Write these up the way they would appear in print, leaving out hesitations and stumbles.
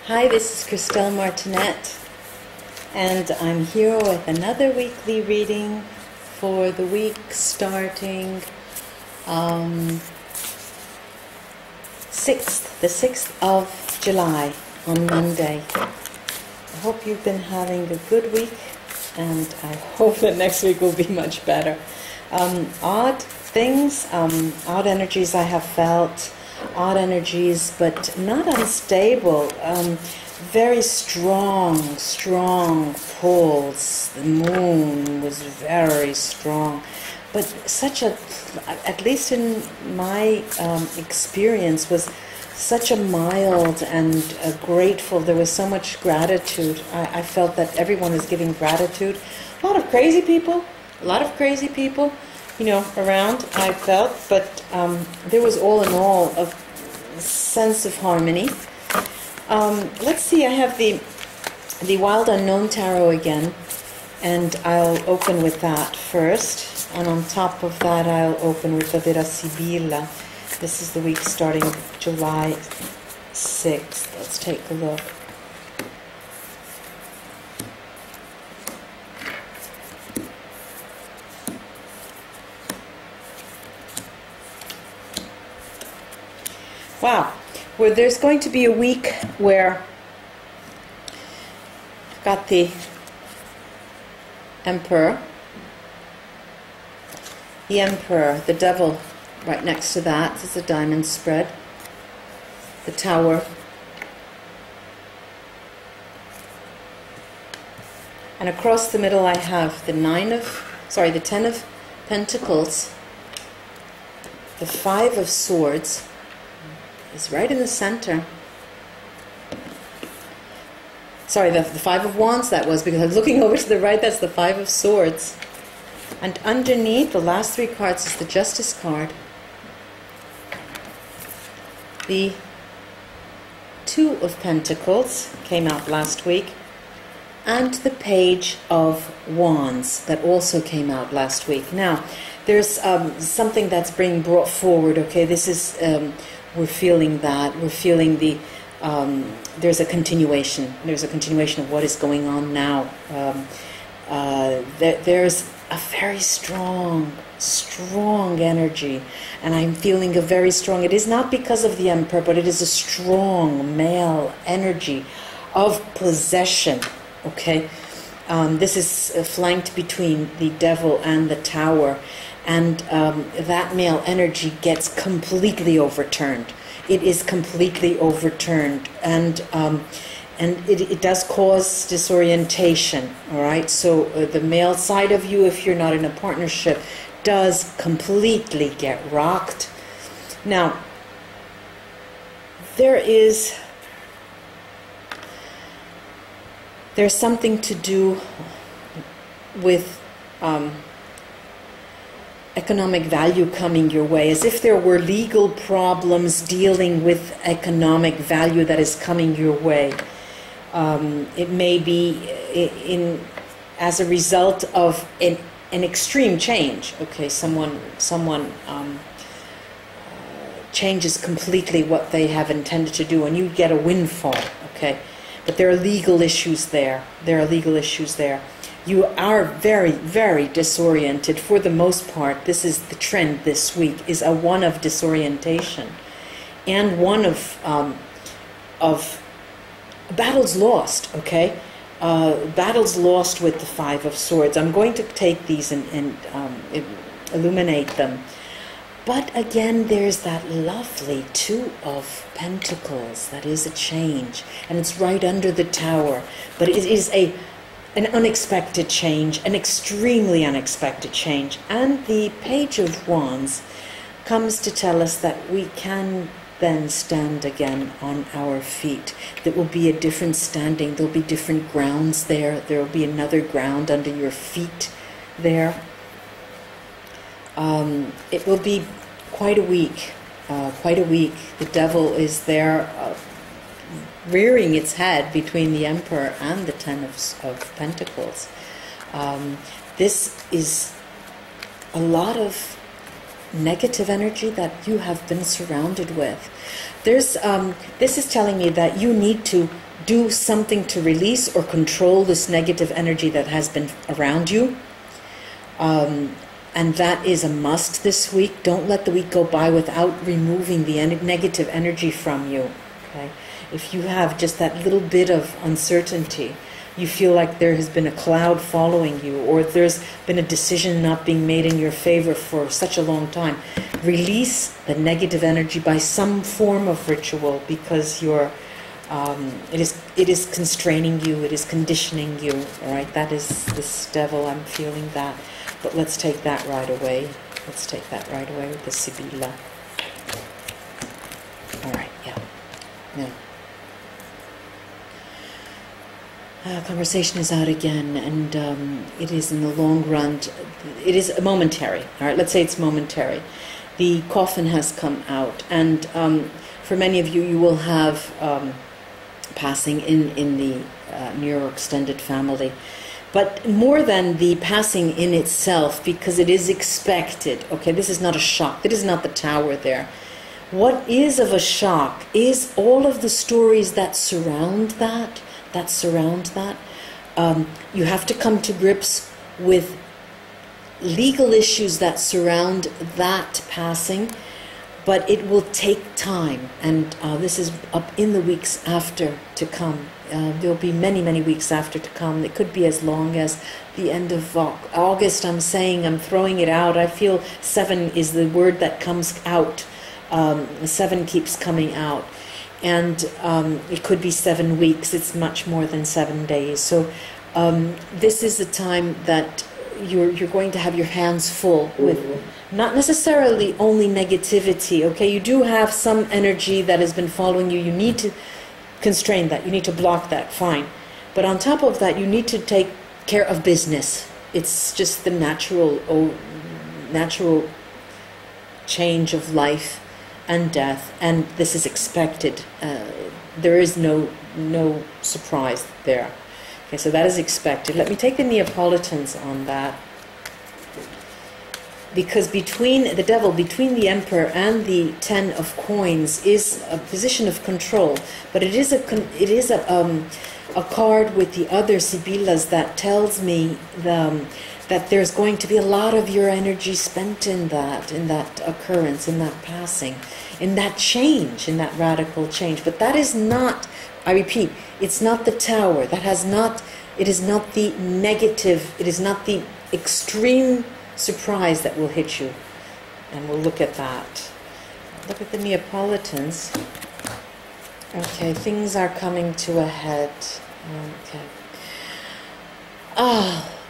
Hi, this is Christelle Martinette, and I'm here with another weekly reading for the week starting the 6th of July on Monday. I hope you've been having a good week, and I hope that next week will be much better. Odd things, odd energies I have felt. Odd energies, but not unstable. Very strong pulls. The moon was very strong, but such a, at least in my experience, was such a mild and grateful. There was so much gratitude. I felt that everyone was giving gratitude. A lot of crazy people, around, I felt, but there was all in all a sense of harmony. Let's see, I have the Wild Unknown Tarot again, and I'll open with that first, and on top of that I'll open with the Vera Sibilla. This is the week starting July 6th. Let's take a look. Wow, well, there's going to be a week where I've got the Emperor, the Devil right next to that. This is a diamond spread. The Tower. And across the middle I have the the 10 of Pentacles, the 5 of Swords, is right in the center. Sorry, the 5 of Wands that was, because I was looking over to the right, that's the 5 of Swords. And underneath, the last 3 cards is the Justice card. The 2 of Pentacles came out last week. And the Page of Wands that also came out last week. Now, there's something that's being brought forward, okay? This is... we're feeling that. We're feeling the... there's a continuation. There's a continuation of what is going on now. There's a very strong energy. And I'm feeling a very strong... It is not because of the Emperor, but it is a strong male energy of possession. Okay? This is flanked between the Devil and the Tower. And that male energy gets completely overturned. It is completely overturned, and it does cause disorientation. All right, so the male side of you, if you're not in a partnership, does completely get rocked. Now, there's something to do with economic value coming your way, as if there were legal problems dealing with economic value that is coming your way. It may be as a result of an extreme change. Okay, someone changes completely what they have intended to do, and you get a windfall. Okay, but there are legal issues there. You are very, very disoriented for the most part. This is the trend this week, is a one of disorientation and one of battles lost, okay? Battles lost with the 5 of Swords. I'm going to take these and illuminate them. But again, there's that lovely 2 of Pentacles. That is a change. And it's right under the Tower. But it is an unexpected change, an extremely unexpected change. And the Page of Wands comes to tell us that we can then stand again on our feet. There will be a different standing. There will be different grounds there. There will be another ground under your feet there. It will be quite a week. The Devil is there rearing its head between the Emperor and the 10 of Pentacles. This is a lot of negative energy that you have been surrounded with. There's this is telling me that you need to do something to release or control this negative energy that has been around you. And that is a must this week. Don't let the week go by without removing the negative energy from you. Okay? If you have just that little bit of uncertainty, you feel like there has been a cloud following you, or there's been a decision not being made in your favor for such a long time, release the negative energy by some form of ritual, because you're it is constraining you, it is conditioning you. All right, that is this devil. I'm feeling that. But let's take that right away. Let's take that right away with the Sibilla. All right, yeah. Conversation is out again, and it is in the long run. It is momentary. All right, let's say it's momentary. The coffin has come out, and for many of you, you will have passing in the near or extended family. But more than the passing in itself, because it is expected. Okay, this is not a shock. It is not the tower there. What is of a shock is all of the stories that surround that. You have to come to grips with legal issues that surround that passing, but it will take time, and this is up in the weeks after to come. There'll be many, many weeks after to come. It could be as long as the end of August. I'm throwing it out. I feel 7 is the word that comes out. 7 keeps coming out. And it could be 7 weeks. It's much more than 7 days. So this is the time that you're going to have your hands full with not necessarily only negativity. Okay, you do have some energy that has been following you. You need to constrain that. You need to block that. Fine. But on top of that, you need to take care of business. It's just the natural change of life and death, and this is expected. There is no surprise there. Okay, so that is expected. Let me take the Neapolitans on that, because between the devil, between the emperor and the 10 of coins, is a position of control. But it is a card with the other Sibillas that tells me that there's going to be a lot of your energy spent in that occurrence, in that passing, in that change, in that radical change. But that is not, I repeat, it's not the tower. It is not the negative, it is not the extreme surprise that will hit you. And we'll look at that. Look at the Neapolitans. Okay, things are coming to a head. Okay.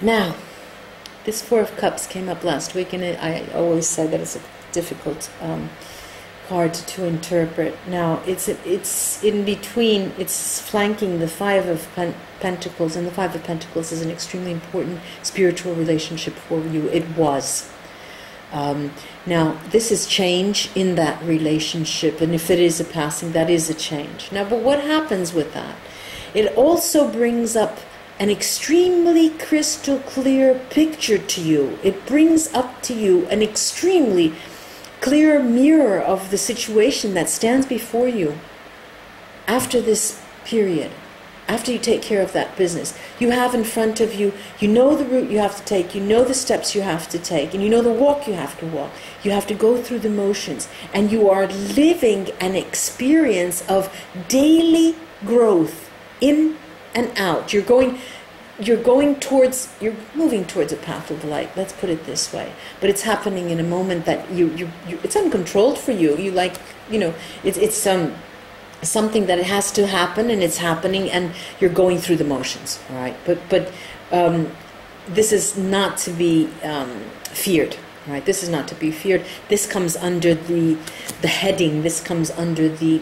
Now, this 4 of Cups came up last week, and I always said that it's a difficult card to interpret. Now, it's in between, it's flanking the 5 of Pentacles, and the 5 of Pentacles is an extremely important spiritual relationship for you. It was. Now, this is change in that relationship, and if it is a passing, that is a change. Now, but what happens with that? It also brings up an extremely crystal clear picture to you. It brings up to you an extremely clear mirror of the situation that stands before you after this period, after you take care of that business. You have in front of you, you know the route you have to take, you know the steps you have to take, and you know the walk you have to walk. You have to go through the motions, and you are living an experience of daily growth in and out. You're moving towards a path of light. Let's put it this way. But it's happening in a moment that it's uncontrolled for you. It's something that it has to happen, and it's happening, and you're going through the motions. All right. But this is not to be feared. All right. This is not to be feared. This comes under the heading. This comes under the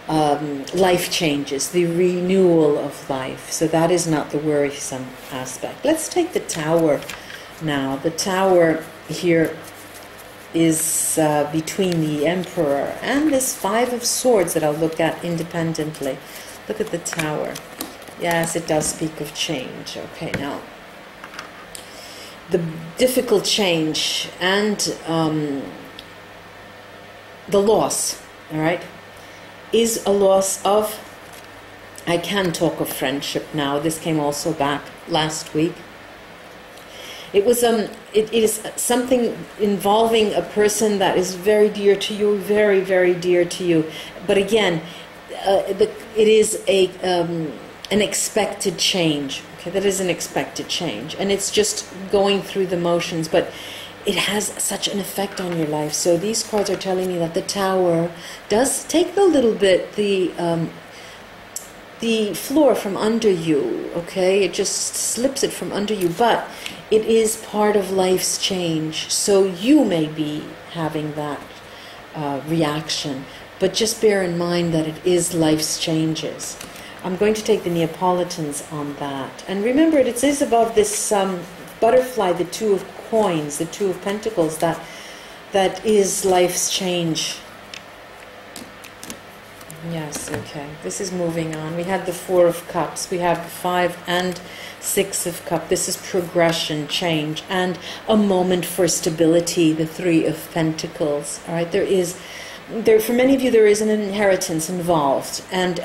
life changes, the renewal of life. So that is not the worrisome aspect. Let's take the Tower now. The Tower here is between the Emperor and this 5 of Swords that I'll look at independently. Look at the Tower. Yes, it does speak of change. Okay, now the difficult change and the loss, all right, is a loss of, I can talk of friendship now. This came also back last week. It was it is something involving a person that is very dear to you, very, very dear to you. But again, it is an expected change. Okay, that is an expected change, and it's just going through the motions. But it has such an effect on your life. So these cards are telling me that the Tower does take a little bit the floor from under you, okay? It just slips it from under you, but it is part of life's change. So you may be having that reaction, but just bear in mind that it is life's changes. I'm going to take the Neapolitans on that. And remember, it is above this butterfly, the Two of Coins, the Two of Pentacles, that is life's change. Yes, okay. This is moving on. We had the Four of Cups. We have the Five and Six of Cups. This is progression, change, and a moment for stability, the Three of Pentacles. All right, for many of you, there is an inheritance involved. And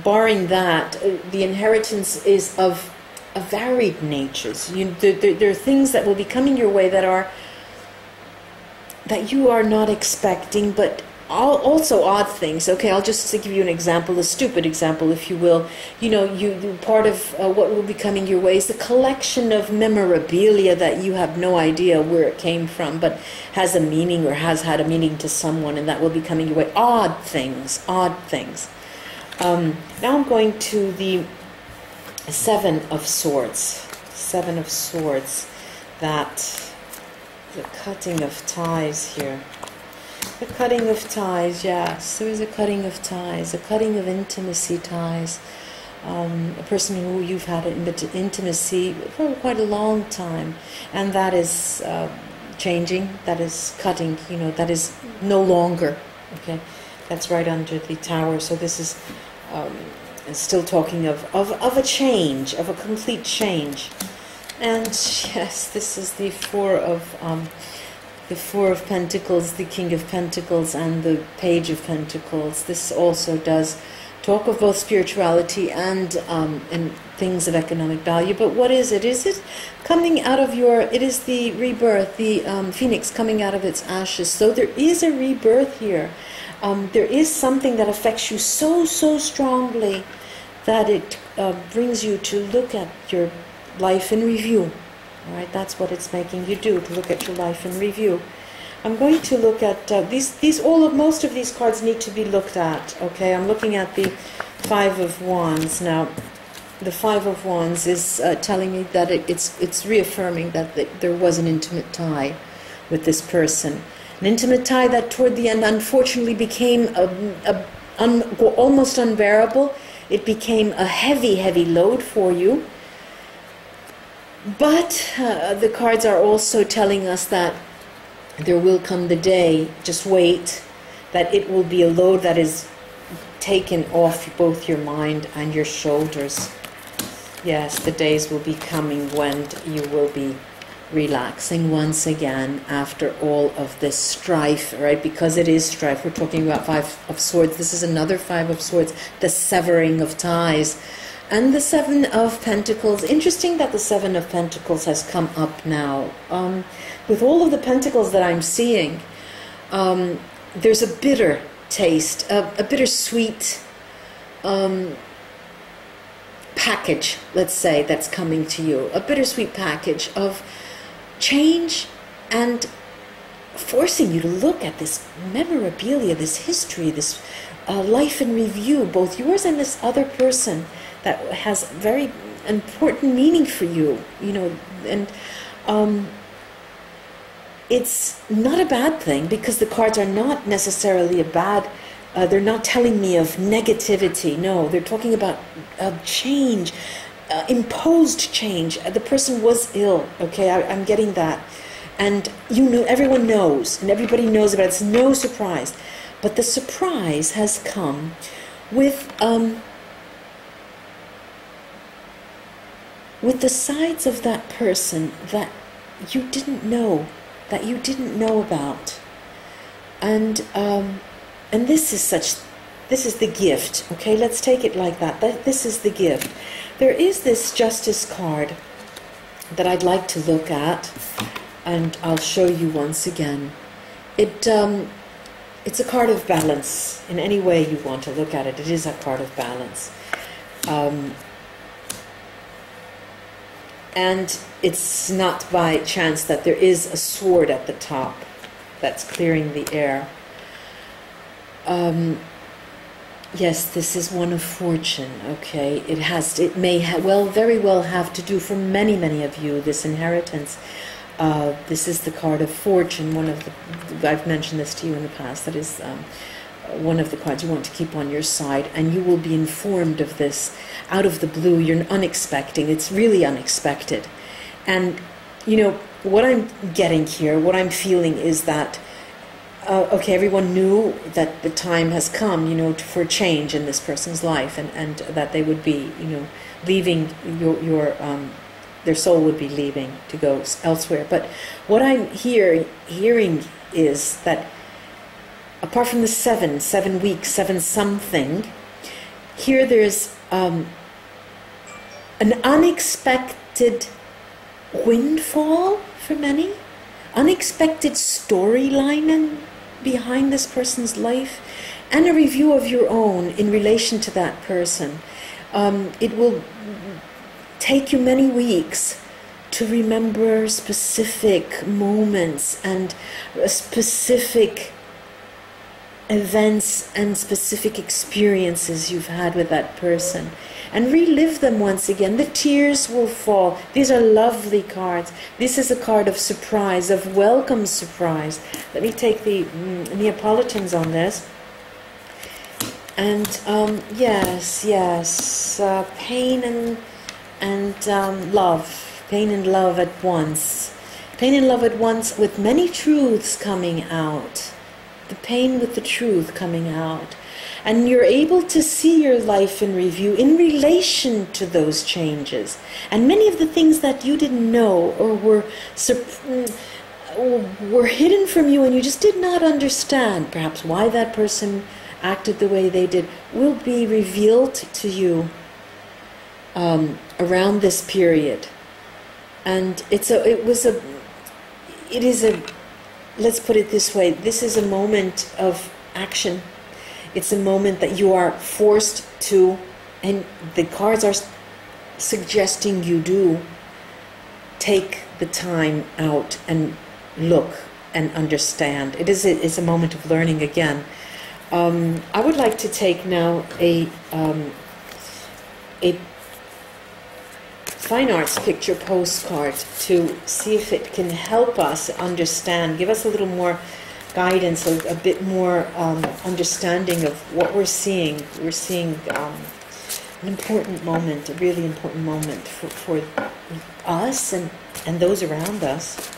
barring that, the inheritance is of a varied natures. There are things that will be coming your way that you are not expecting, but also odd things. Okay, I'll just give you an example, a stupid example, if you will. You part of what will be coming your way is the collection of memorabilia that you have no idea where it came from, but has a meaning or has had a meaning to someone, and that will be coming your way. Odd things. Now I'm going to the Seven of Swords. Seven of Swords. That the cutting of ties here. The cutting of ties, yes. There is a cutting of ties, a cutting of intimacy ties. A person who you've had intimacy for quite a long time, and that is changing, that is cutting, that is no longer, okay? That's right under the Tower. So this is still talking of a change, of a complete change. And yes, this is the Four of Pentacles, the King of Pentacles, and the Page of Pentacles. This also does talk of both spirituality and things of economic value. But what is it? Is it coming out of it is the rebirth, the phoenix coming out of its ashes. So there is a rebirth here. There is something that affects you so strongly that it brings you to look at your life in review. All right, that's what it's making you do, to look at your life in review. I'm going to look at most of these cards need to be looked at. Okay, I'm looking at the Five of Wands now. The Five of Wands is telling me that it's reaffirming that there was an intimate tie with this person, an intimate tie that toward the end, unfortunately, became almost unbearable. It became a heavy load for you. But the cards are also telling us that there will come the day, just wait, that it will be a load that is taken off both your mind and your shoulders. Yes, the days will be coming when you will be relaxing once again after all of this strife, right? Because it is strife. We're talking about Five of Swords. This is another Five of Swords, the severing of ties. And the Seven of Pentacles. Interesting that the Seven of Pentacles has come up now. With all of the pentacles that I'm seeing, there's a bitter taste, a bittersweet package, let's say, that's coming to you. A bittersweet package of change and forcing you to look at this memorabilia, this history, this life in review, both yours and this other person, that has very important meaning for you, and it's not a bad thing, because the cards are not necessarily they're not telling me of negativity. No, they're talking about change, imposed change. The person was ill, okay, I'm getting that. And everyone knows, and everybody knows about it. It's no surprise. But the surprise has come with the sides of that person that you didn't know about. And this is the gift. Okay, let's take it like that. This is the gift. There is this Justice card that I'd like to look at, and I'll show you once again. It's a card of balance. In any way you want to look at it, it is a card of balance. And it's not by chance that there is a sword at the top that's clearing the air. Yes, this is one of fortune, okay? It may very well have to do, for many of you, this inheritance. This is the card of fortune, I've mentioned this to you in the past, that is one of the cards you want to keep on your side, and you will be informed of this out of the blue. You're unexpecting. It's really unexpected. And, what I'm getting here, what I'm feeling is that okay, everyone knew that the time has come, for change in this person's life, and that they would be, leaving their soul would be leaving to go elsewhere. But what I'm hearing is that apart from the 7 weeks, 7 something, here there's an unexpected windfall for many, unexpected storyline behind this person's life, and a review of your own in relation to that person. It will take you many weeks to remember specific moments and specific events and specific experiences you've had with that person, and relive them once again. The tears will fall. These are lovely cards. This is a card of surprise, of welcome surprise. Let me take the Neapolitans on this. And yes, pain and love. Pain and love at once. Pain and love at once, with many truths coming out. The pain with the truth coming out. And you're able to see your life in review in relation to those changes. And many of the things that you didn't know or were hidden from you, and you just did not understand perhaps why that person acted the way they did, will be revealed to you around this period. And it is a let's put it this way, this is a moment of action. It's a moment that you are forced to, and the cards are suggesting you do, take the time out and look and understand. It's a moment of learning again. I would like to take now a fine arts picture postcard to see if it can help us understand, give us a little more guidance, a bit more understanding of what we're seeing. We're seeing an important moment, a really important moment for us and those around us.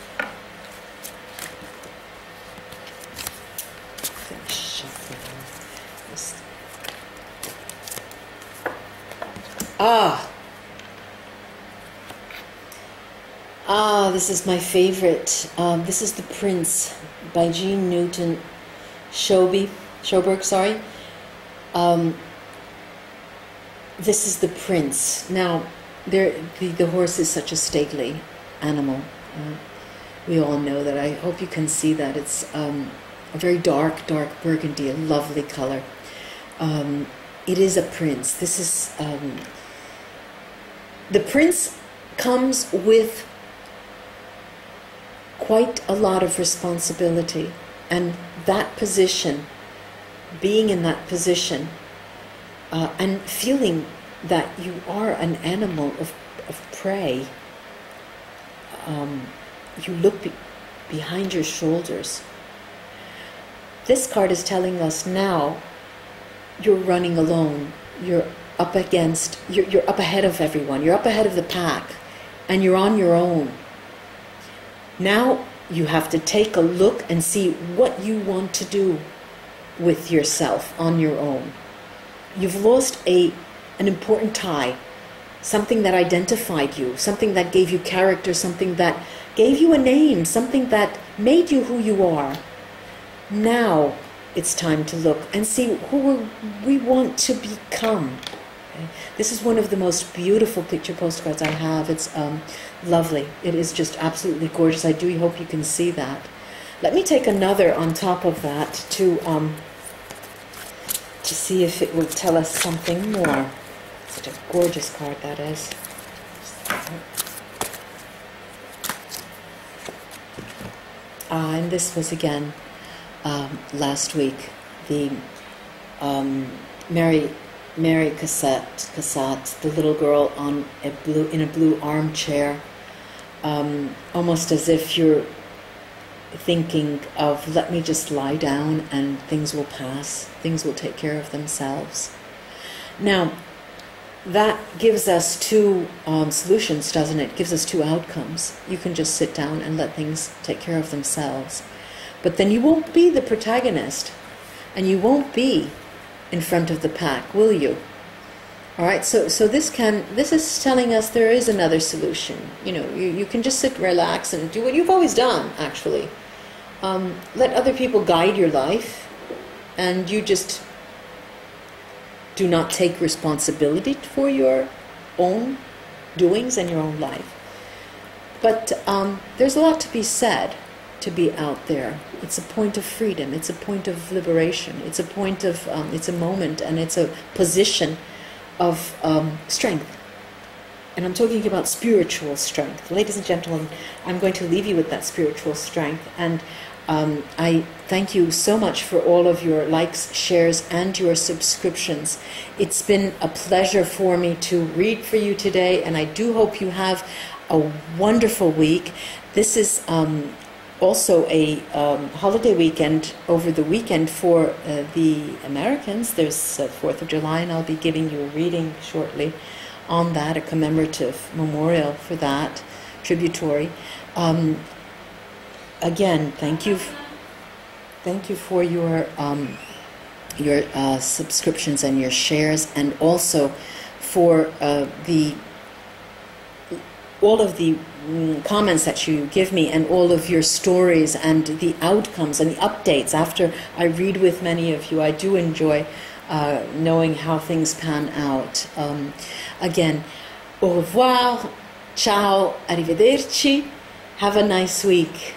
This is my favorite. This is The Prince by Jean Newton Schoberg. This is the Prince. Now, the horse is such a stately animal. We all know that. I hope you can see that. It's a very dark burgundy, a lovely color. It is a prince. This is the prince comes with quite a lot of responsibility, and that position, being in that position, and feeling that you are an animal of prey. You look behind your shoulders. This card is telling us now you're running alone. You're up against, you're up ahead of everyone. You're up ahead of the pack, and you're on your own. Now you have to take a look and see what you want to do with yourself on your own. You've lost an important tie, something that identified you, something that gave you character, something that gave you a name, something that made you who you are. Now it's time to look and see who we want to become. Okay? This is one of the most beautiful picture postcards I have. It's lovely. It is just absolutely gorgeous. I do hope you can see that. Let me take another on top of that to see if it will tell us something more. Such a gorgeous card that is. And this was again last week. The Mary Cassatt, the little girl in a blue armchair, almost as if you're thinking of, let me just lie down and things will pass, things will take care of themselves. Now, that gives us two solutions, doesn't it? It gives us two outcomes. You can just sit down and let things take care of themselves. But then you won't be the protagonist, and you won't be in front of the pack, will you? All right, so this is telling us there is another solution. You know, you can just sit, relax, and do what you've always done, actually. Let other people guide your life, and you just do not take responsibility for your own doings and your own life. But there's a lot to be said to be out there. It's a point of freedom. It's a point of liberation. It's a point of, it's a moment, and it's a position of strength. And I'm talking about spiritual strength. Ladies and gentlemen, I'm going to leave you with that spiritual strength. And I thank you so much for all of your likes, shares, and your subscriptions. It's been a pleasure for me to read for you today, and I do hope you have a wonderful week. This is also a holiday weekend over the weekend for the Americans. There's 4th of July, and I'll be giving you a reading shortly on that, a commemorative memorial for that, tributary. Again, thank you for your subscriptions and your shares, and also for all of the comments that you give me, and all of your stories and the outcomes and the updates after I read with many of you. I do enjoy knowing how things pan out. Again, au revoir, ciao, arrivederci, have a nice week.